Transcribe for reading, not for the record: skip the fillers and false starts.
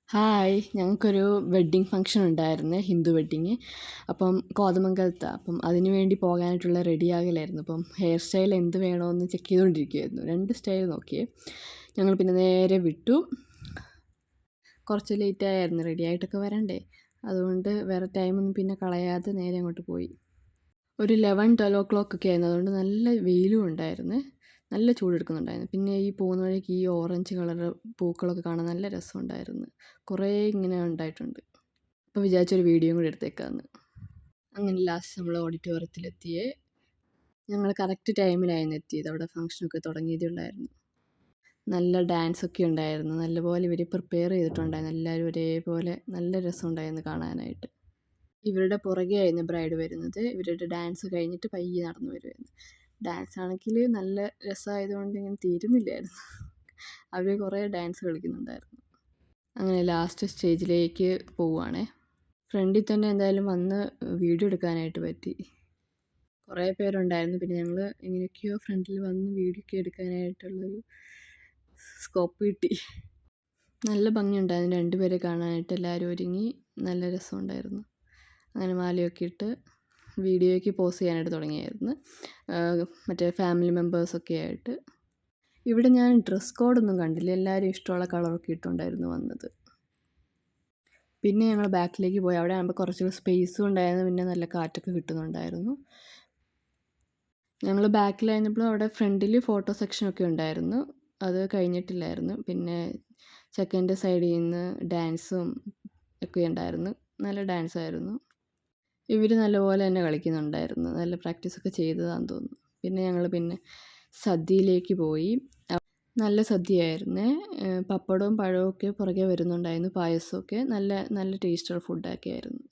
Hi, ഞങ്ങൾക്കൊരു wedding function ഉണ്ടായിരുന്നേ, Hindu wedding. അപ്പം കോതമംഗലത്താണ്. അപ്പം അതിന് വേണ്ടി പോകാനായിട്ടുള്ള റെഡിയാകലായിരുന്നു. അപ്പം ഹെയർ സ്റ്റൈൽ എന്ത് വേണമെന്ന് ചെക്ക് ചെയ്തുകൊണ്ടിരിക്കുകയായിരുന്നു. 2 സ്റ്റൈൽ നോക്കിയേ. ഞങ്ങൾ പിന്നെ നേരെ വിട്ടു. കുറച്ച് ലേറ്റായിരുന്നു, റെഡിയായിട്ടൊക്കെ വരണ്ടേ. അതുകൊണ്ട് വേറെ ടൈമൊന്നും പിന്നെ കളയാതെ നേരെ അങ്ങോട്ട് പോയി. ഒരു 11-12 ഒക്കെ ആയിരുന്നു. അതുകൊണ്ട് നല്ല വെയിലും ഉണ്ടായിരുന്നു, നല്ല ചൂടെടുക്കുന്നുണ്ടായിരുന്നു. പിന്നെ ഈ പോകുന്ന വഴിക്ക് ഈ ഓറഞ്ച് കളർ പൂക്കളൊക്കെ കാണാൻ നല്ല രസമുണ്ടായിരുന്നു. കുറേ ഇങ്ങനെ ഉണ്ടായിട്ടുണ്ട്. അപ്പോൾ വിചാരിച്ചൊരു വീഡിയോയും കൂടി എടുത്തേക്കാമെന്ന്. അങ്ങനെ ലാസ്റ്റ് നമ്മൾ ഓഡിറ്റോറിയത്തിലെത്തിയേ. ഞങ്ങൾ കറക്റ്റ് ടൈമിലായിരുന്നു എത്തിയത്. അവിടെ ഫംഗ്ഷനൊക്കെ തുടങ്ങിയതേ ഉള്ളായിരുന്നു. നല്ല ഡാൻസൊക്കെ ഉണ്ടായിരുന്നു. നല്ലപോലെ ഇവർ പ്രിപ്പയർ ചെയ്തിട്ടുണ്ടായിരുന്നു. എല്ലാവരും ഒരേപോലെ നല്ല രസമുണ്ടായിരുന്നു കാണാനായിട്ട്. ഇവരുടെ പുറകെയായിരുന്നു ബ്രൈഡ് വരുന്നത്. ഇവരുടെ ഡാൻസ് കഴിഞ്ഞിട്ട് പയ്യെ നടന്നു വരുമായിരുന്നു. ഡാൻസ് ആണെങ്കിൽ നല്ല രസമായതുകൊണ്ട് ഇങ്ങനെ തീരുന്നില്ലായിരുന്നു. അവർ കുറേ ഡാൻസ് കളിക്കുന്നുണ്ടായിരുന്നു. അങ്ങനെ ലാസ്റ്റ് സ്റ്റേജിലേക്ക് പോവുകയാണേ. ഫ്രണ്ടിൽ തന്നെ എന്തായാലും വന്ന് വീഡിയോ എടുക്കാനായിട്ട് പറ്റി. കുറേ പേരുണ്ടായിരുന്നു. പിന്നെ ഞങ്ങൾ എങ്ങനെയൊക്കെയോ ഫ്രണ്ടിൽ വന്ന് വീഡിയോ ഒക്കെ എടുക്കാനായിട്ടുള്ളൊരു സ്കോപ്പ് കിട്ടി. നല്ല ഭംഗിയുണ്ടായിരുന്നു രണ്ടുപേരെ കാണാനായിട്ട്. എല്ലാവരും ഒരുങ്ങി നല്ല രസമുണ്ടായിരുന്നു. അങ്ങനെ മാലയൊക്കെ ഇട്ട് വീഡിയോയ്ക്ക് പോസ് ചെയ്യാനായിട്ട് തുടങ്ങിയായിരുന്നു, മറ്റേ ഫാമിലി മെമ്പേഴ്സൊക്കെ ആയിട്ട്. ഇവിടെ ഞാൻ ഡ്രസ് കോഡൊന്നും കണ്ടില്ല. എല്ലാവരും ഇഷ്ടമുള്ള കളറൊക്കെ ഇട്ടുണ്ടായിരുന്നു വന്നത്. പിന്നെ ഞങ്ങൾ ബാക്കിലേക്ക് പോയി. അവിടെ ആകുമ്പോൾ കുറച്ച് സ്പേസും ഉണ്ടായിരുന്നു, പിന്നെ നല്ല കാറ്റൊക്കെ കിട്ടുന്നുണ്ടായിരുന്നു. ഞങ്ങൾ ബാക്കിലായിരുന്നപ്പോൾ അവിടെ ഫ്രണ്ടിൽ ഫോട്ടോ സെക്ഷനൊക്കെ ഉണ്ടായിരുന്നു. അത് കഴിഞ്ഞിട്ടില്ലായിരുന്നു. പിന്നെ ചെക്കൻ്റെ സൈഡിൽ നിന്ന് ഡാൻസും ഒക്കെ ഉണ്ടായിരുന്നു. നല്ല ഡാൻസായിരുന്നു. ഇവർ നല്ലപോലെ തന്നെ കളിക്കുന്നുണ്ടായിരുന്നു. നല്ല പ്രാക്ടീസൊക്കെ ചെയ്തതാണെന്ന് തോന്നുന്നു. പിന്നെ ഞങ്ങൾ സദ്യയിലേക്ക് പോയി. നല്ല സദ്യയായിരുന്നേ. പപ്പടവും പഴവും ഒക്കെ പുറകെ വരുന്നുണ്ടായിരുന്നു. പായസമൊക്കെ നല്ല നല്ല ടേസ്റ്റുള്ള ഫുഡൊക്കെ ആയിരുന്നു.